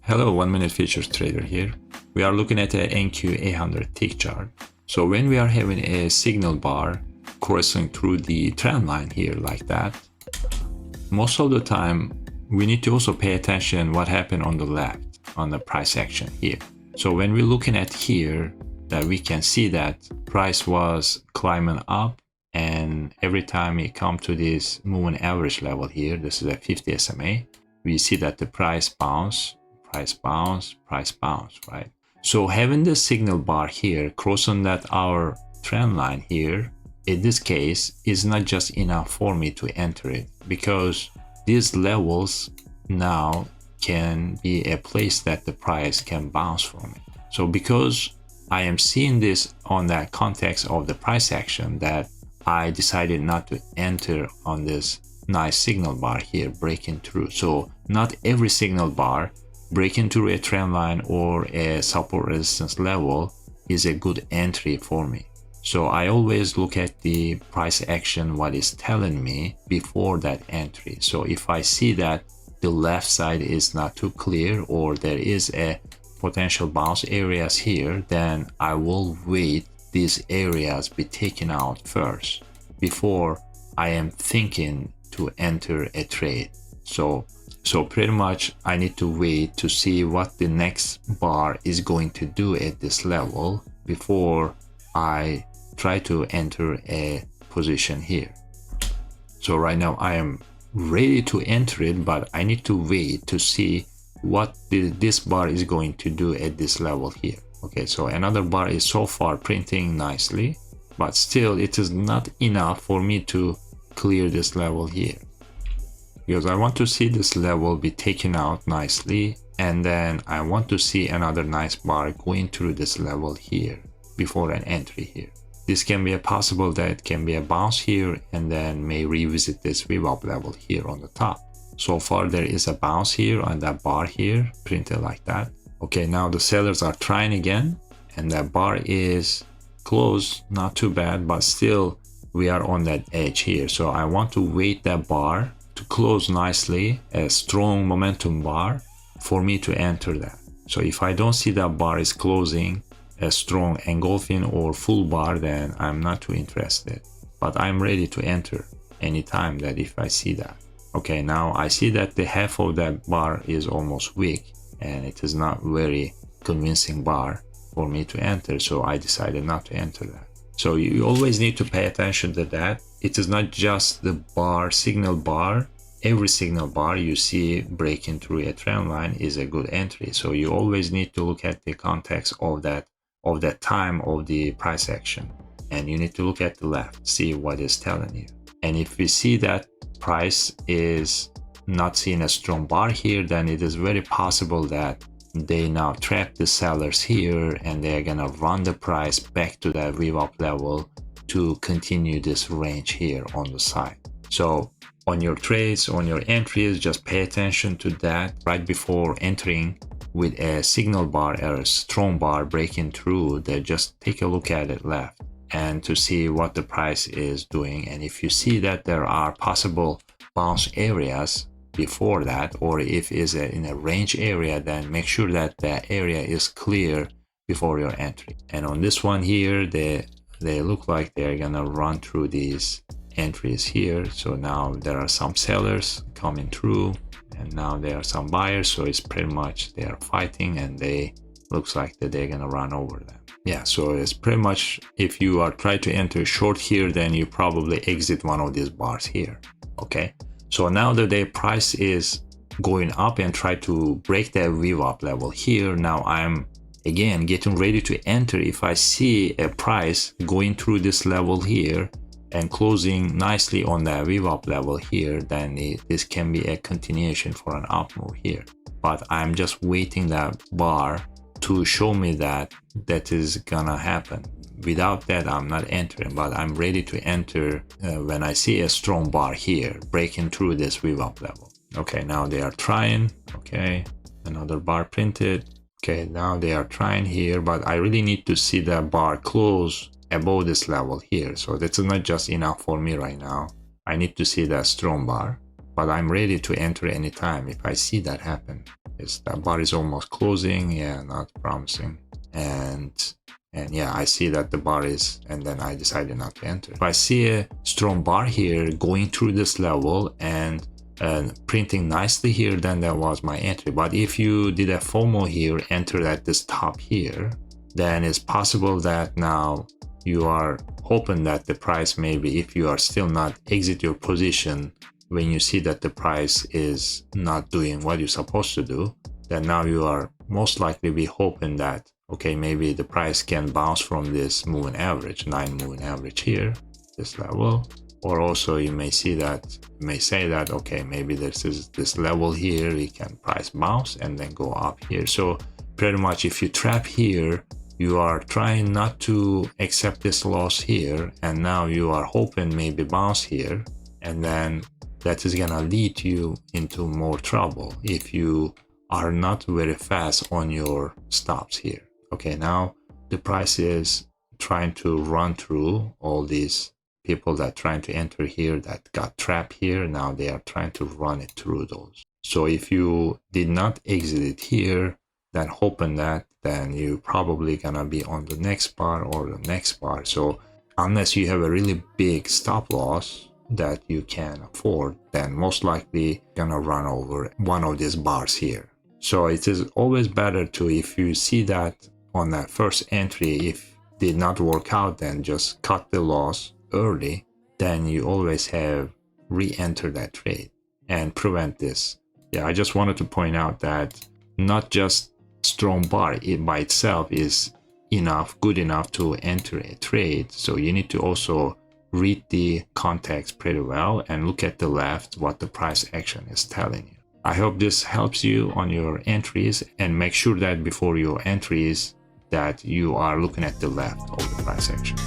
Hello, 1 Minute Futures Trader here. We are looking at a NQ800 tick chart. So when we are having a signal bar crossing through the trend line here like that, most of the time we need to also pay attention what happened on the left on the price action here. So when we're looking at here, that we can see that price was climbing up, and every time it come to this moving average level here, this is a 50 SMA, we see that the price bounce, right? So having the signal bar here crossing that our trend line here, in this case, is not just enough for me to enter it, because these levels now can be a place that the price can bounce from it. So because I am seeing this on that context of the price action, that I decided not to enter on this nice signal bar here breaking through. So not every signal bar breaking through a trend line or a support resistance level is a good entry for me. So I always look at the price action, what is telling me before that entry. So if I see that the left side is not too clear, or there is a potential bounce areas here, then I will wait these areas be taken out first before I am thinking to enter a trade. So pretty much I need to wait to see what the next bar is going to do at this level before I try to enter a position here. So right now I am ready to enter it, but I need to wait to see what this bar is going to do at this level here. Okay, so another bar is so far printing nicely, but still it is not enough for me to clear this level here, because I want to see this level be taken out nicely, and then I want to see another nice bar going through this level here before an entry here. This can be a possible that it can be a bounce here and then may revisit this Vwap level here on the top. So far there is a bounce here on that bar here printed like that. Okay, now the sellers are trying again, and that bar is closed, not too bad, but still we are on that edge here. So I want to wait that bar to close nicely, a strong momentum bar, for me to enter that. So if I don't see that bar is closing a strong engulfing or full bar, then I'm not too interested, but I'm ready to enter anytime that if I see that. Okay, now I see that the half of that bar is almost weak and it is not very convincing bar for me to enter, so I decided not to enter that. So you always need to pay attention to that. It is not just the bar, signal bar. Every signal bar you see breaking through a trend line is a good entry. So you always need to look at the context of that time of the price action, and you need to look at the left, see what is telling you. And if we see that price is not seeing a strong bar here, then it is very possible that they now trap the sellers here and they're gonna run the price back to that Vwap level to continue this range here on the side. So on your trades, on your entries, just pay attention to that right before entering with a signal bar or a strong bar breaking through. Then just take a look at it left and to see what the price is doing. And if you see that there are possible bounce areas before that, or if it's in a range area, then make sure that that area is clear before your entry. And on this one here, they look like they're gonna run through these entries here. So now there are some sellers coming through, and now there are some buyers. So it's pretty much they are fighting, and they looks like that they're gonna run over them. Yeah, so it's pretty much, if you are trying to enter short here, then you probably exit one of these bars here. Okay, so now that the price is going up and try to break that Vwap level here, now I'm again getting ready to enter. If I see a price going through this level here and closing nicely on that Vwap level here, then this can be a continuation for an up move here. But I'm just waiting that bar to show me that is gonna happen. Without that, I'm not entering, but I'm ready to enter when I see a strong bar here breaking through this Vwap level. Okay, now they are trying. Okay, another bar printed. Okay, now they are trying here, but I really need to see that bar close above this level here. So that's not just enough for me right now. I need to see that strong bar, but I'm ready to enter anytime if I see that happen. That bar is almost closing. Yeah, not promising. And yeah, I see that the bar is, and then I decided not to enter. If I see a strong bar here going through this level and printing nicely here, then that was my entry. But if you did a FOMO here, entered at this top here, then it's possible that now you are hoping that the price, maybe if you are still not exit your position when you see that the price is not doing what you're supposed to do, then now you are most likely be hoping that, okay, maybe the price can bounce from this moving average, 9 moving average here, this level. Or also you may see that, you may say that, okay, maybe this is this level here, we can price bounce and then go up here. So pretty much if you trap here, you are trying not to accept this loss here, and now you are hoping maybe bounce here, and then that is gonna lead you into more trouble if you are not very fast on your stops here. Okay, now the price is trying to run through all these people that trying to enter here that got trapped here. Now they are trying to run it through those. So if you did not exit it here, then hoping that, then you probably gonna be on the next bar or the next bar. So unless you have a really big stop loss that you can afford, then most likely gonna run over one of these bars here. So it is always better to, if you see that on that first entry, if did not work out, then just cut the loss early. Then you always have re-enter that trade and prevent this. Yeah, I just wanted to point out that not just strong bar by itself is enough, good enough to enter a trade. So you need to also read the context pretty well and look at the left, what the price action is telling you. I hope this helps you on your entries, and make sure that before your entries that you are looking at the left of the price action.